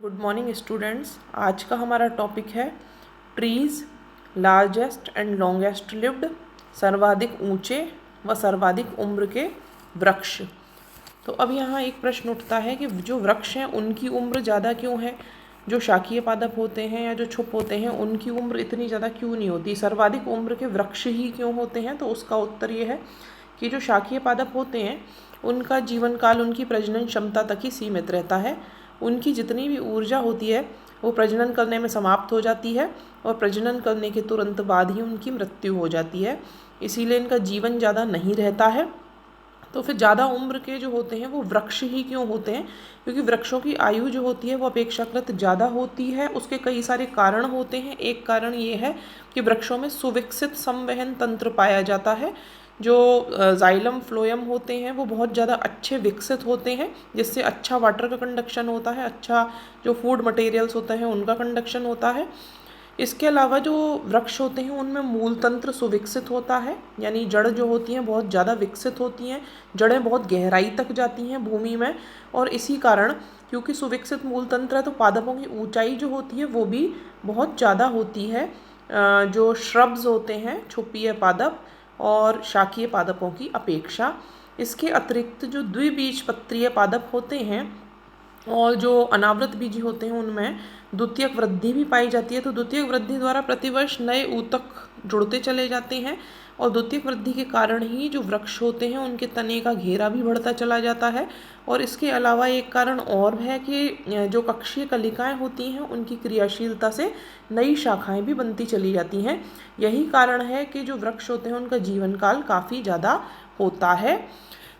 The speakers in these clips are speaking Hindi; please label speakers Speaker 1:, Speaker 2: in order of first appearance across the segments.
Speaker 1: Good morning students. आज का हमारा टॉपिक है trees largest and longest lived, सर्वाधिक ऊंचे व सर्वाधिक उम्र के वृक्ष। तो अब यहाँ एक प्रश्न उठता है कि जो वृक्ष हैं उनकी उम्र ज़्यादा क्यों है, जो शाकीय पादप होते हैं या जो छुप होते हैं उनकी उम्र इतनी ज़्यादा क्यों नहीं होती, सर्वाधिक उम्र के वृक्ष ही क्यों होते हैं। तो उसका उत्तर ये है कि जो शाकीय पादप होते हैं उनका जीवन काल उनकी प्रजनन क्षमता तक ही सीमित रहता है। उनकी जितनी भी ऊर्जा होती है वो प्रजनन करने में समाप्त हो जाती है और प्रजनन करने के तुरंत बाद ही उनकी मृत्यु हो जाती है। इसीलिए इनका जीवन ज़्यादा नहीं रहता है। तो फिर ज़्यादा उम्र के जो होते हैं वो वृक्ष ही क्यों होते हैं, क्योंकि वृक्षों की आयु जो होती है वो अपेक्षाकृत ज़्यादा होती है। उसके कई सारे कारण होते हैं। एक कारण ये है कि वृक्षों में सुविकसित संवहन तंत्र पाया जाता है। जो जाइलम फ्लोएम होते हैं वो बहुत ज़्यादा अच्छे विकसित होते हैं, जिससे अच्छा वाटर का कंडक्शन होता है, अच्छा जो फूड मटेरियल्स होता है उनका कंडक्शन होता है। इसके अलावा जो वृक्ष होते हैं उनमें मूल तंत्र सुविकसित होता है, यानी जड़ जो होती हैं बहुत ज़्यादा विकसित होती हैं, जड़ें बहुत गहराई तक जाती हैं भूमि में। और इसी कारण क्योंकि सुविकसित मूल तंत्र है तो पादपों की ऊंचाई जो होती है वो भी बहुत ज़्यादा होती है, जो श्रब्स होते हैं छुपीय पादप और शाकीय पादपों की अपेक्षा। इसके अतिरिक्त जो द्विबीजपत्रीय पादप होते हैं और जो अनावृत बीजी होते हैं उनमें द्वितीयक वृद्धि भी पाई जाती है। तो द्वितीयक वृद्धि द्वारा प्रतिवर्ष नए ऊतक जुड़ते चले जाते हैं और द्वितीयक वृद्धि के कारण ही जो वृक्ष होते हैं उनके तने का घेरा भी बढ़ता चला जाता है। और इसके अलावा एक कारण और है कि जो कक्षीय कलिकाएं होती हैं उनकी क्रियाशीलता से नई शाखाएं भी बनती चली जाती हैं। यही कारण है कि जो वृक्ष होते हैं उनका जीवन काल काफ़ी ज़्यादा होता है।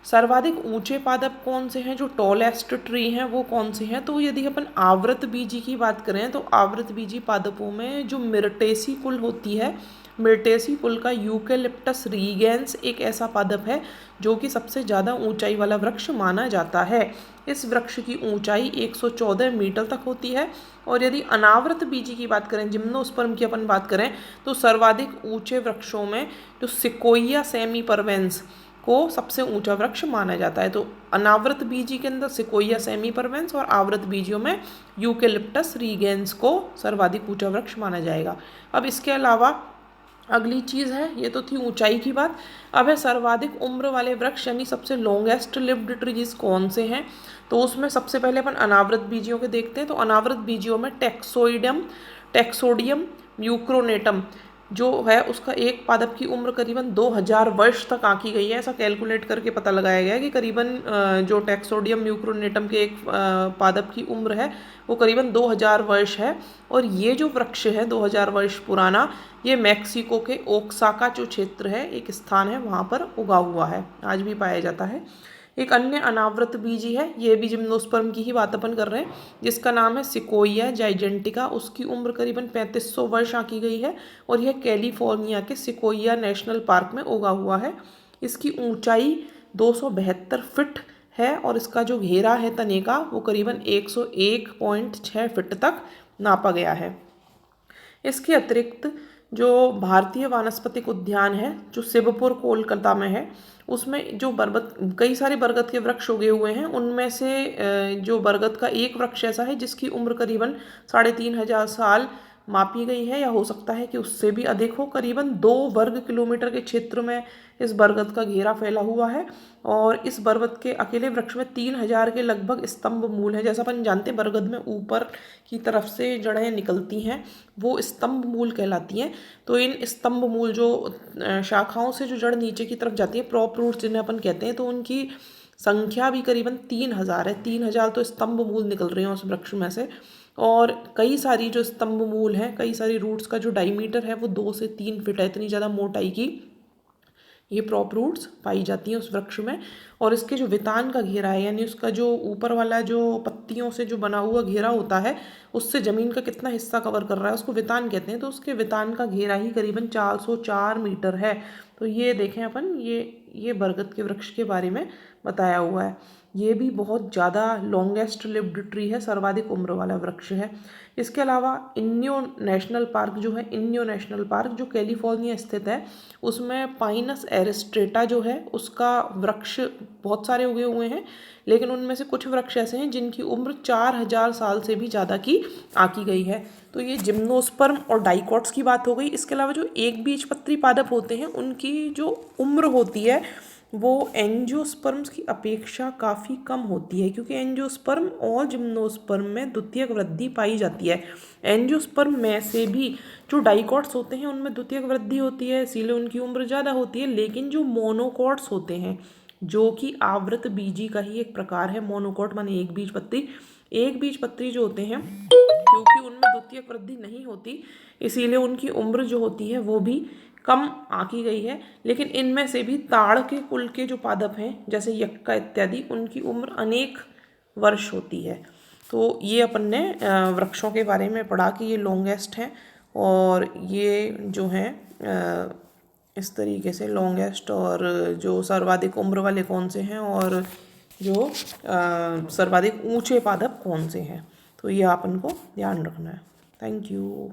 Speaker 1: सर्वाधिक ऊंचे पादप कौन से हैं, जो टॉलेस्ट ट्री हैं वो कौन से हैं। तो यदि अपन आवृत बीजी की बात करें तो आवृत बीजी पादपों में जो मिर्टेसी कुल होती है, मिर्टेसी कुल का यूकेलिप्टस रीगेंस एक ऐसा पादप है जो कि सबसे ज़्यादा ऊंचाई वाला वृक्ष माना जाता है। इस वृक्ष की ऊंचाई 114 मीटर तक होती है। और यदि अनावृत बीजी की बात करें, जिम्नोस्पर्म की अपन बात करें, तो सर्वाधिक ऊंचे वृक्षों में जो सिकोइया सेमीपरवेंस को सबसे ऊंचा वृक्ष माना जाता है। तो अनावृत बीजी के अंदर सिकोइया सेमीपरवेंस और आवृत बीजियों में यूकेलिप्टस रीगेंस को सर्वाधिक ऊंचा वृक्ष माना जाएगा। अब इसके अलावा अगली चीज़ है, ये तो थी ऊंचाई की बात, अब है सर्वाधिक उम्र वाले वृक्ष यानी सबसे लॉन्गेस्ट लिव्ड ट्रीज कौन से हैं। तो उसमें सबसे पहले अपन अनावृत बीजियों के देखते हैं। तो अनावृत बीजियों में टैक्सोडियम म्यूक्रोनेटम जो है उसका एक पादप की उम्र करीबन 2000 वर्ष तक आंकी गई है। ऐसा कैलकुलेट करके पता लगाया गया है कि करीबन जो टैक्सोडियम म्यूक्रोनेटम के एक पादप की उम्र है वो करीबन 2000 वर्ष है। और ये जो वृक्ष है 2000 वर्ष पुराना, ये मैक्सिको के ओक्साका जो क्षेत्र है, एक स्थान है, वहाँ पर उगा हुआ है, आज भी पाया जाता है। एक अन्य अनावृत बीजी है, ये भी जिम्नोस्पर्म की ही बात अपन कर रहे हैं, जिसका नाम है सिकोइया जाइजेंटिका। उसकी उम्र करीबन 3500 वर्ष आंकी गई है और यह कैलिफोर्निया के सिकोइया नेशनल पार्क में उगा हुआ है। इसकी ऊंचाई 272 फीट है और इसका जो घेरा है तने का वो करीबन 101.6 फीट तक नापा गया है। इसके अतिरिक्त जो भारतीय वानस्पतिक उद्यान है जो शिवपुर कोलकाता में है, उसमें जो बरगद, कई सारे बरगद के वृक्ष उगे हुए हैं। उनमें से जो बरगद का एक वृक्ष ऐसा है जिसकी उम्र करीबन 3500 साल मापी गई है, या हो सकता है कि उससे भी अधिक हो। करीबन 2 वर्ग किलोमीटर के क्षेत्र में इस बरगद का घेरा फैला हुआ है और इस बरगद के अकेले वृक्ष में 3000 के लगभग स्तंभ मूल हैं। जैसा अपन जानते हैं बरगद में ऊपर की तरफ से जड़ें निकलती हैं, वो स्तंभ मूल कहलाती हैं। तो इन स्तंभ मूल जो शाखाओं से जो जड़ नीचे की तरफ जाती है, प्रॉप रूट्स जिन्हें अपन कहते हैं, तो उनकी संख्या भी करीबन 3000 है। 3000 तो स्तंभ मूल निकल रहे हैं उस वृक्ष में से। और कई सारी जो स्तंभ मूल हैं, कई सारी रूट्स का जो डायमीटर है वो 2 से 3 फीट है। इतनी ज़्यादा मोटाई की ये प्रॉप रूट्स पाई जाती हैं उस वृक्ष में। और इसके जो वितान का घेरा है, यानी उसका जो ऊपर वाला जो पत्तियों से जो बना हुआ घेरा होता है, उससे ज़मीन का कितना हिस्सा कवर कर रहा है उसको वितान कहते हैं। तो उसके वितान का घेरा ही करीबन 404 मीटर है। तो ये देखें अपन, ये बरगद के वृक्ष के बारे में बताया हुआ है। ये भी बहुत ज़्यादा लॉन्गेस्ट लिव्ड ट्री है, सर्वाधिक उम्र वाला वृक्ष है। इसके अलावा इन्यो नेशनल पार्क जो है, इन्यो नेशनल पार्क जो कैलिफोर्निया स्थित है, उसमें पाइनस एरिस्ट्रेटा जो है उसका वृक्ष बहुत सारे उगे हुए हैं, लेकिन उनमें से कुछ वृक्ष ऐसे हैं जिनकी उम्र 4000 साल से भी ज़्यादा की आकी गई है। तो ये जिम्नोस्पर्म और डाइकॉट्स की बात हो गई। इसके अलावा जो एक बीजपत्री पादप होते हैं उनकी जो उम्र होती है वो एंजियोस्पर्म्स की अपेक्षा काफ़ी कम होती है, क्योंकि एंजियोस्पर्म और जिम्नोस्पर्म में द्वितीयक वृद्धि पाई जाती है। एंजियोस्पर्म में से भी जो डाइकॉट्स होते हैं उनमें द्वितीयक वृद्धि होती है, इसीलिए उनकी उम्र ज़्यादा होती है। लेकिन जो मोनोकॉट्स होते हैं, जो कि आवृत बीजी का ही एक प्रकार है, मोनोकॉट माने एक बीजपत्री, एक बीजपत्री जो होते हैं क्योंकि उनमें द्वितीयक वृद्धि नहीं होती, इसीलिए उनकी उम्र जो होती है वो भी कम आंकी गई है। लेकिन इनमें से भी ताड़ के कुल के जो पादप हैं जैसे यक्का इत्यादि, उनकी उम्र अनेक वर्ष होती है। तो ये अपन ने वृक्षों के बारे में पढ़ा कि ये लॉन्गेस्ट हैं, और ये जो हैं इस तरीके से लॉन्गेस्ट और जो सर्वाधिक उम्र वाले कौन से हैं, और जो सर्वाधिक ऊंचे पादप कौन से हैं। तो ये अपन को ध्यान रखना है। Thank you.